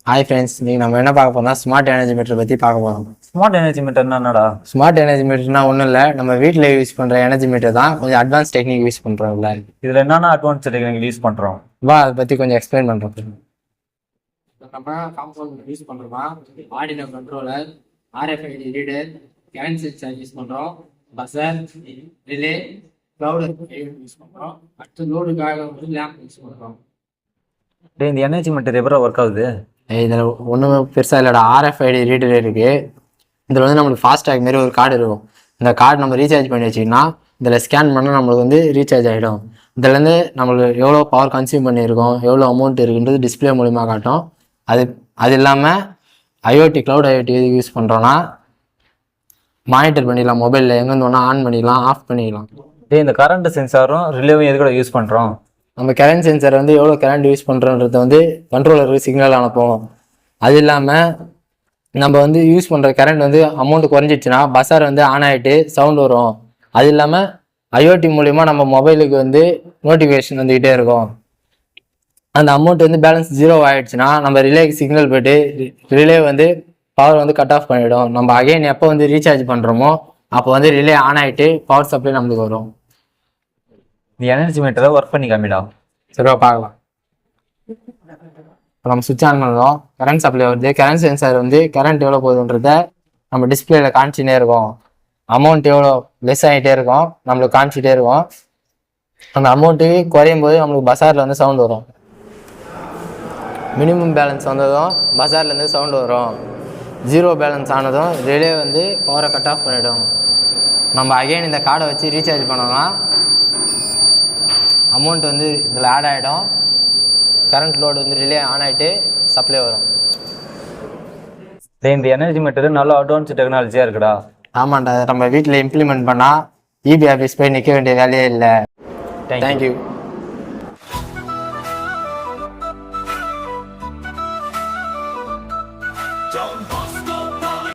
Hi friends, நீங்கள் நம்ம என்ன பார்க்க போறோம்னா ஸ்மார்ட் எனர்ஜி மீட்டர் பற்றி பார்க்க போகிறோம். ஸ்மார்ட் எனர்ஜி மீட்டர்னா என்னடா? ஸ்மார்ட் எனர்ஜி மீட்டர்னா ஒன்றும் இல்லை, நம்ம வீட்டில் யூஸ் பண்ணுற எனர்ஜி மீட்டர் தான். கொஞ்சம் அட்வான்ஸ் டெக்னிக் யூஸ் பண்ணுறோம்ல. இதில் என்னென்ன அட்வான்ஸ் டெக்னிக் யூஸ் பண்ணுறோம்? அதை பற்றி கொஞ்சம் எக்ஸ்பிளைன் பண்ணுறோம். நம்ம காம்பவுண்ட் யூஸ் பண்ணுறோமா, Arduino controller, RFID reader, current sensor use பண்ணுறோம், பஸர், ரிலே, க்ளவுட் யூஸ் பண்ணுறோம். அடுத்து லோடுக்காக வந்து லேம்ப் யூஸ் பண்ணுறோம். இந்த எனர்ஜி மீட்டர் எப்படி ஒர்க் ஆகுது? இதில் ஒன்றுமே பெருசாக இல்லைடா. ஆர்எஃப்ஐடி ரீடர் இருக்குது. இதில் வந்து நம்மளுக்கு ஃபாஸ்டாக் மாரி ஒரு கார்டு இருக்கும். இந்த கார்டு நம்ம ரீசார்ஜ் பண்ணி வச்சிங்கன்னா இதில் ஸ்கேன் பண்ணால் நம்மளுக்கு வந்து ரீசார்ஜ் ஆகிடும். இதுலேருந்து நம்மளுக்கு எவ்வளோ பவர் கன்சியூம் பண்ணியிருக்கோம், எவ்வளோ அமௌண்ட் இருக்குன்றது டிஸ்பிளே மூலிமா காட்டும். அது இல்லாமல் ஐஓடி க்ளவுட் ஐஓடி எது யூஸ் பண்ணுறோன்னா மானிட்டர் பண்ணிக்கலாம். மொபைலில் எங்கேருந்து ஒன்றா ஆன் பண்ணிக்கலாம், ஆஃப் பண்ணிக்கலாம். இந்த கரண்ட் சென்சாரும் ரிலேவும் எது கூட யூஸ் பண்ணுறோம்? நம்ம கரண்ட் சென்சார் வந்து எவ்வளோ கரண்ட் யூஸ் பண்ணுறோன்றத வந்து கண்ட்ரோலருக்கு சிக்னல் அனுப்புவோம். அது இல்லாமல் நம்ம வந்து யூஸ் பண்ணுற கரண்ட் வந்து அமௌண்ட் குறைஞ்சிடுச்சுன்னா பஸார் வந்து ஆன் ஆகிட்டு சவுண்ட் வரும். அது இல்லாமல் ஐஓடி மூலிமா நம்ம மொபைலுக்கு வந்து நோட்டிஃபிகேஷன் வந்துக்கிட்டே இருக்கும். அந்த அமௌண்ட் வந்து பேலன்ஸ் 0 ஆகிடுச்சுன்னா நம்ம ரிலேக்கு சிக்னல் போய்ட்டு ரிலே வந்து பவர் வந்து கட் ஆஃப் பண்ணிவிடும். நம்ம அகைன் எப்போ வந்து ரீசார்ஜ் பண்ணுறோமோ அப்போ வந்து ரிலே ஆன் ஆகிட்டு பவர் சப்ளை நம்மளுக்கு வரும். இந்த எனர்ஜி மீட்டரை ஒர்க் பண்ணி காமிடா. சரிவா, பார்க்கலாம். இப்போ நம்ம சுவிட்ச் ஆன் பண்ணுறோம், கரண்ட் சப்ளை வருது. கரண்ட் சென்சார் வந்து கரண்ட் எவ்வளோ போகுதுன்றத நம்ம டிஸ்பிளேல காமிச்சிட்டே இருக்கும். அமௌண்ட் எவ்வளோ லெஸ் ஆகிட்டே இருக்கும், நம்மளுக்கு காமிச்சிட்டே இருக்கும். அந்த அமௌண்ட்டு குறையும் போது நம்மளுக்கு பஸாரில் வந்து சவுண்ட் வரும். மினிமம் பேலன்ஸ் வந்ததும் பஸார்லேருந்து சவுண்ட் வரும். 0 பேலன்ஸ் ஆனதும் ரிலே வந்து பவரை கட் ஆஃப் பண்ணிவிடும். நம்ம அகைன் இந்த கார்டை வச்சு ரீசார்ஜ் பண்ணோம்னா அமௌண்ட் வந்து இதில் ஆட் ஆகிடும். கரண்ட் லோடு வந்து ரிலே ஆன் ஆகிட்டு சப்ளை வரும். இந்த எனர்ஜி மீட்டர் நல்ல அட்வான்ஸ் டெக்னாலஜியாக இருக்குடா. ஆமாண்டா, நம்ம வீட்டில் இம்ப்ளிமெண்ட் பண்ணால் இபி ஆஃபீஸ் போய் நிற்க வேண்டிய வேலையே இல்லை. தேங்க்யூ.